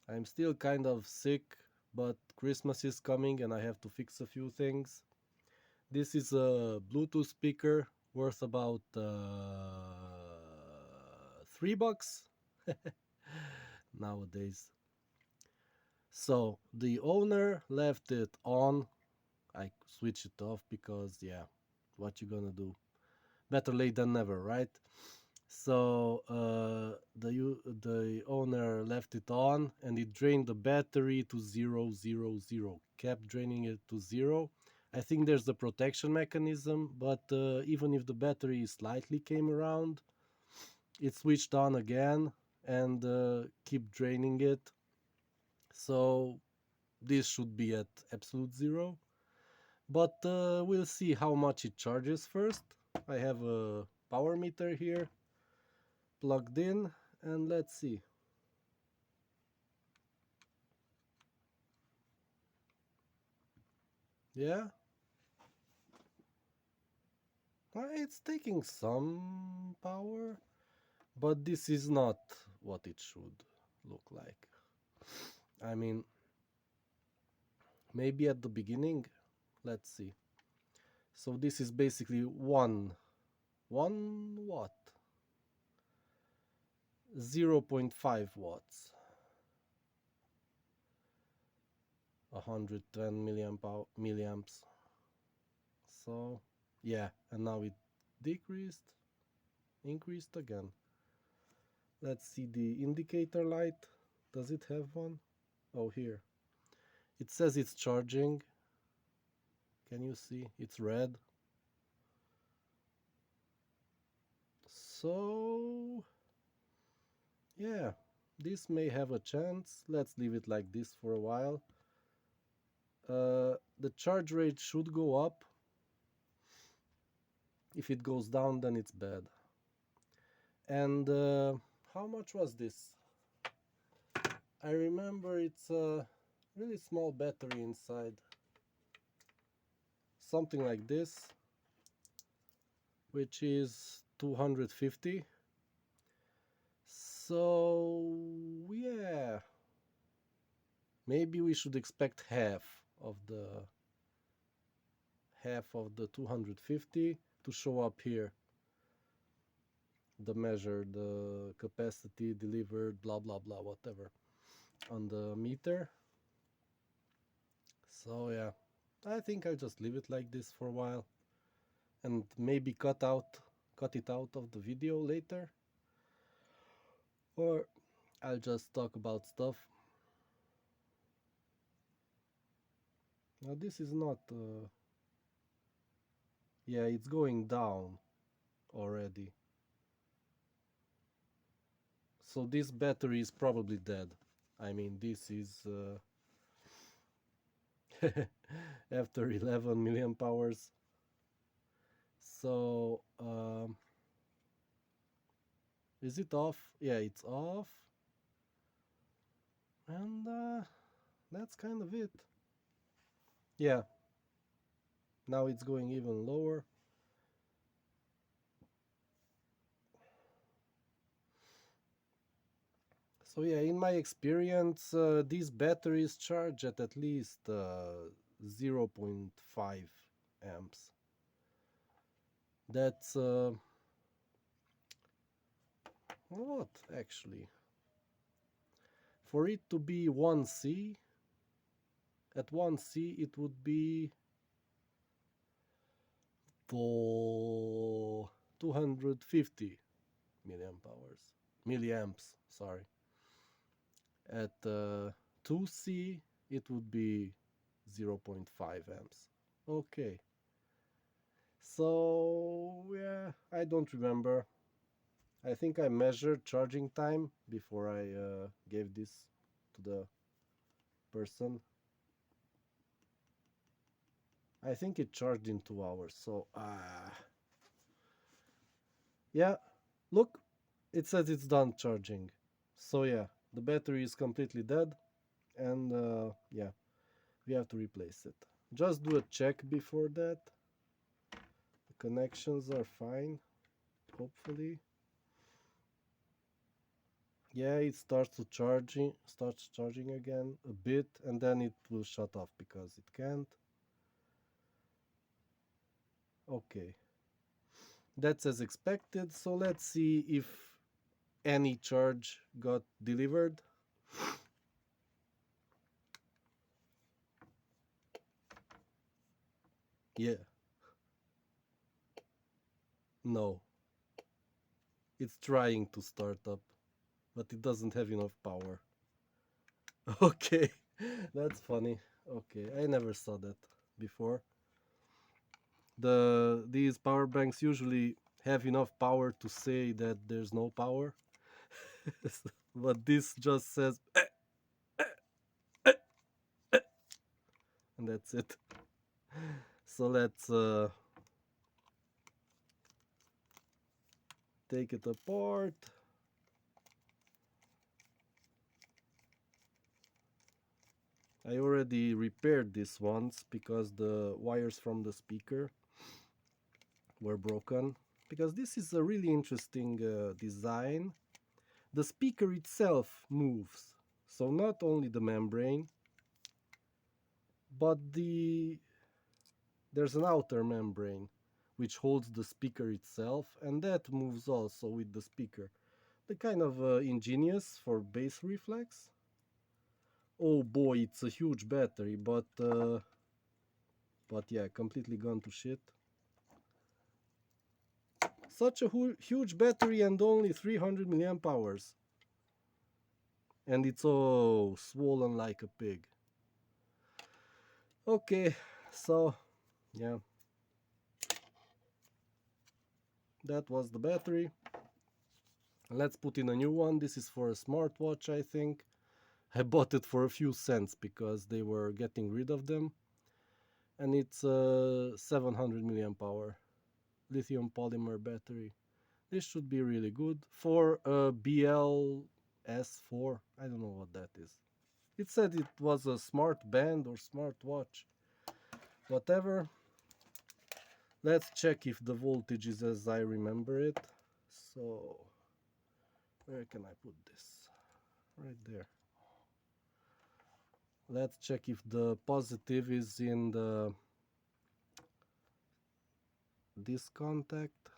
I'm still kind of sick, but Christmas is coming and I have to fix a few things. This is a Bluetooth speaker worth about $3 nowadays. So the owner left it on. I switched it off because, yeah, what you gonna do? Better late than never, right? So the owner left it on, and it drained the battery to 000. Kept draining it to zero. I think there's a protection mechanism, but even if the battery slightly came around, it switched on again and keep draining it. So this should be at absolute zero. But we'll see how much it charges first. I have a power meter here plugged in, and let's see. Yeah, it's taking some power, but this is not what it should look like. I mean, maybe at the beginning. Let's see. So this is basically one watt, 0.5 watts, 110 milliamps. So yeah, and now it decreased, increased again. Let's see the indicator light. Does it have one? Oh, here. It says it's charging. Can you see? It's red. So, yeah, this may have a chance. Let's leave it like this for a while. The charge rate should go up. If it goes down, then it's bad. And how much was this? I remember it's a really small battery inside. Something like this, which is 250. So, yeah, maybe we should expect half of the 250 to show up here. The measure, the capacity delivered, blah blah blah, whatever, on the meter. So yeah, I think I'll just leave it like this for a while, and maybe cut it out of the video later, or I'll just talk about stuff. Now this is not. Yeah, it's going down already. So this battery is probably dead. I mean, this is after 11 million powers. So is it off? Yeah, it's off. And that's kind of it. Yeah, now it's going even lower. So yeah, in my experience, these batteries charge at least 0.5 amps. That's what actually. For it to be 1C, at 1C it would be for 250 milliamps, sorry. At 2C it would be 0.5 amps. Okay, so yeah, I don't remember. I think I measured charging time before I gave this to the person. I think it charged in 2 hours. So yeah, look, it says it's done charging. So yeah, the battery is completely dead, and yeah, we have to replace it. Just do a check before that. The connections are fine, hopefully. Yeah, it starts charging again a bit, and then it will shut off because it can't. Okay, that's as expected. So let's see if any charge got delivered. Yeah, no, it's trying to start up, but it doesn't have enough power. Okay, that's funny. Okay, I never saw that before. These power banks usually have enough power to say that there's no power, but this just says and that's it. So let's take it apart. I already repaired this once because the wires from the speaker were broken. Because this is a really interesting design. The speaker itself moves, so not only the membrane, but there's an outer membrane which holds the speaker itself, and that moves also with the speaker. The kind of ingenious for bass reflex. Oh boy, it's a huge battery, but yeah, completely gone to shit. Such a huge battery and only 300 milliamp hours. And it's all swollen like a pig. Okay, so yeah, that was the battery. Let's put in a new one. This is for a smartwatch, I think. I bought it for a few cents because they were getting rid of them. And it's a 700 milliamp hour lithium polymer battery. This should be really good for a BLS4. I don't know what that is. It said it was a smart band or smartwatch. Whatever. Let's check if the voltage is as I remember it. So, where can I put this? Right there. Let's check if the positive is in this contact.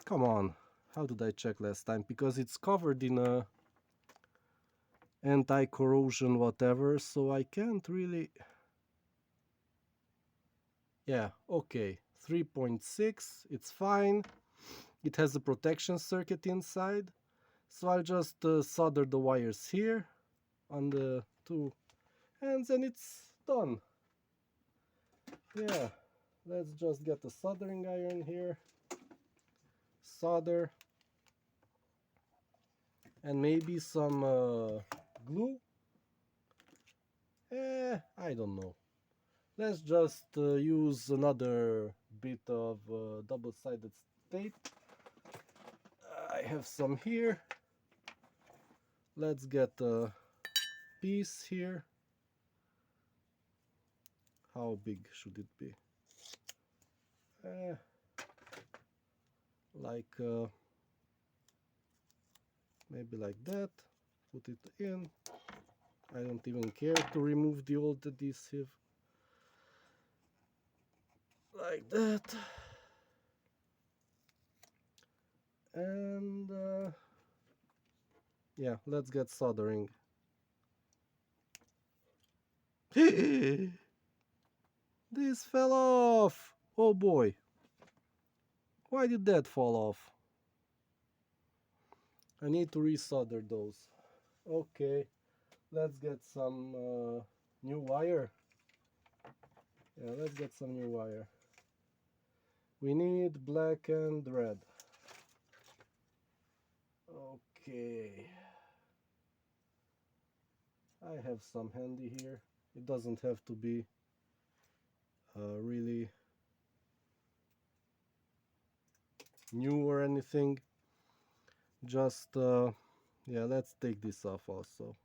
Come on. How did I check last time? Because it's covered in a anti-corrosion whatever, so I can't really. Yeah, okay. 3.6, it's fine. It has a protection circuit inside. So I'll just solder the wires here on the two ends and it's done. Yeah, let's just get a soldering iron here. Solder. And maybe some glue. I don't know. Let's just use another bit of double-sided tape. I have some here. Let's get a piece here. How big should it be? Like maybe like that. Put it in. I don't even care to remove the old adhesive. Like that. And yeah, let's get soldering. This fell off. Oh boy. Why did that fall off? I need to resolder those. Okay, let's get some new wire. Yeah, let's get some new wire. We need black and red. Okay. I have some handy here. It doesn't have to be really new or anything. Just, yeah, let's take this off also.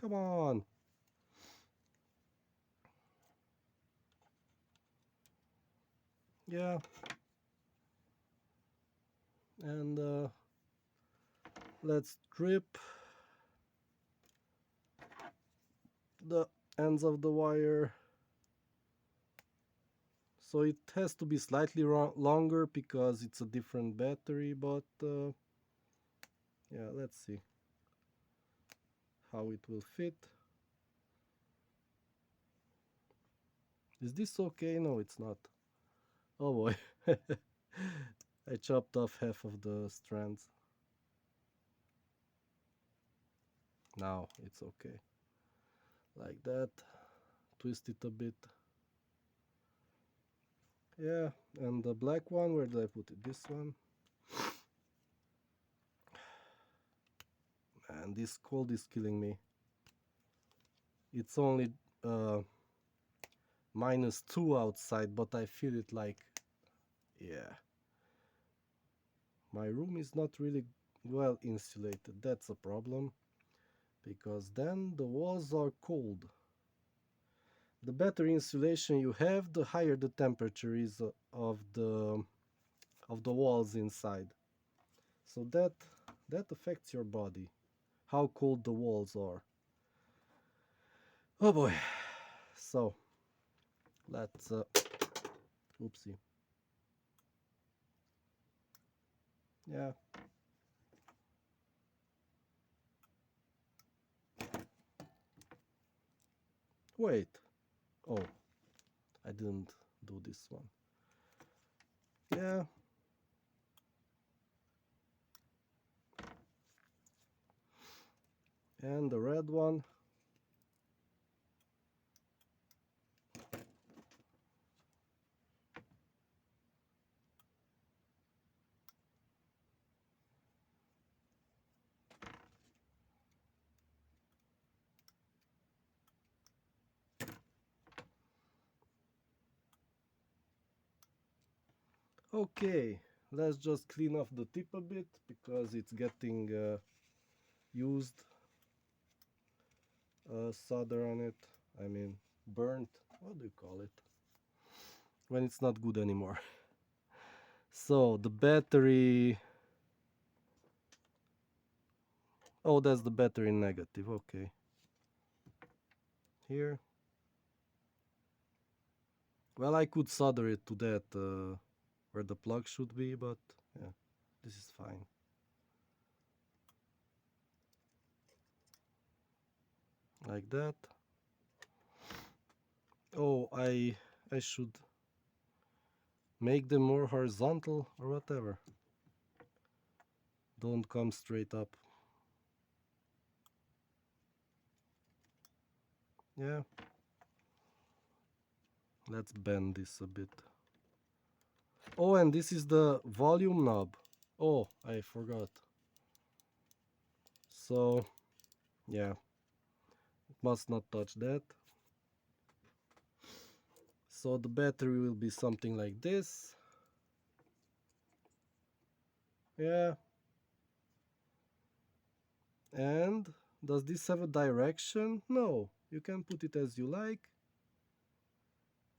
Come on. Yeah, and let's strip the ends of the wire. So it has to be slightly longer because it's a different battery, but yeah, let's see how it will fit. Is this okay? No, it's not. Oh boy. I chopped off half of the strands. Now it's okay. Like that. Twist it a bit. Yeah, and the black one, where did I put it? This one. And this cold is killing me. It's only -2 outside, but I feel it like, yeah. My room is not really well insulated. That's a problem, because then the walls are cold. The better insulation you have, the higher the temperature is of the walls inside. So that affects your body, how cold the walls are. Oh boy. So let's oopsie. Yeah. Wait. Oh, I didn't do this one. Yeah. And the red one. Okay, let's just clean off the tip a bit because it's getting used. Solder on it. I mean, burnt. What do you call it? When it's not good anymore. So the battery. Oh, that's the battery negative. Okay. Here. Well, I could solder it to that where the plug should be, but yeah, this is fine. Like that. Oh, I should make them more horizontal or whatever. Don't come straight up. Yeah. Let's bend this a bit. Oh, and this is the volume knob. Oh, I forgot. So, yeah, must not touch that. So the battery will be something like this. Yeah. And does this have a direction? No, you can put it as you like.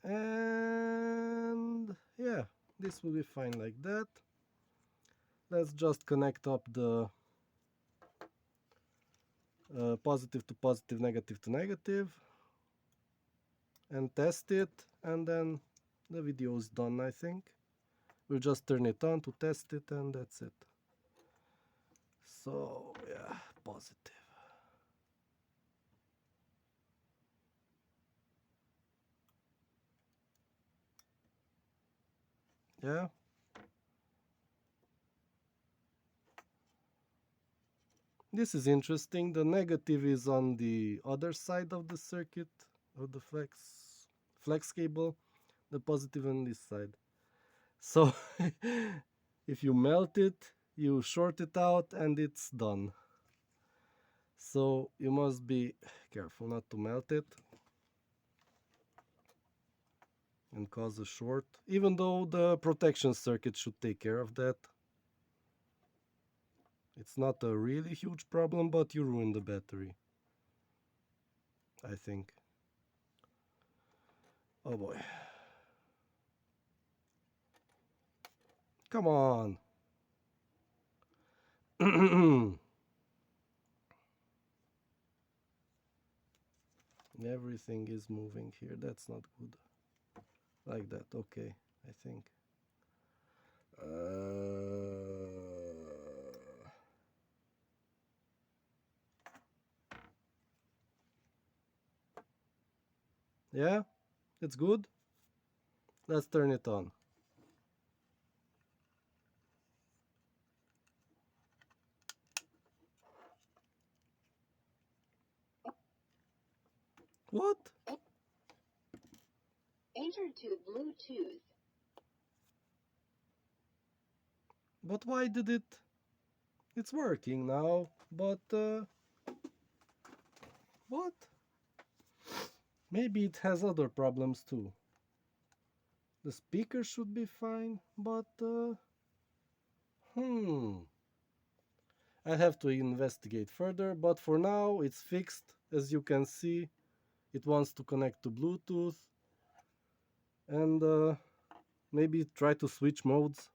And yeah, this will be fine like that. Let's just connect up the positive to positive, negative to negative, and test it, and then the video is done, I think. We'll just turn it on to test it, and that's it. So yeah, positive. Yeah. This is interesting. The negative is on the other side of the circuit of the flex cable, the positive on this side. So if you melt it, you short it out and it's done. So you must be careful not to melt it and cause a short, even though the protection circuit should take care of that. It's not a really huge problem, but you ruin the battery, I think. Oh boy. Come on. Everything is moving here. That's not good. Like that. Okay, I think. Yeah, it's good. Let's turn it on. What? Enter to Bluetooth. But why did it? It's working now, but what? Maybe it has other problems too. The speaker should be fine, but hmm. I have to investigate further, but for now it's fixed. As you can see, it wants to connect to Bluetooth, and maybe try to switch modes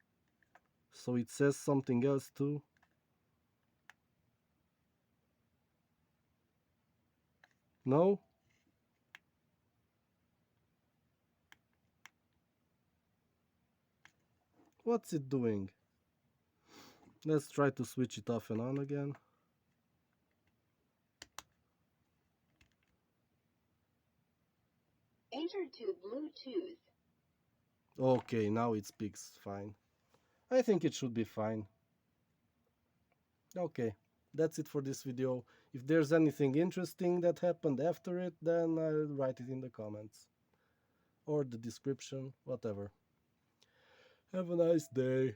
so it says something else too. No? What's it doing? Let's try to switch it off and on again. Enter to Bluetooth. Okay, now it speaks fine. I think it should be fine. Okay, that's it for this video. If there's anything interesting that happened after it, then I'll write it in the comments or the description, whatever. Have a nice day.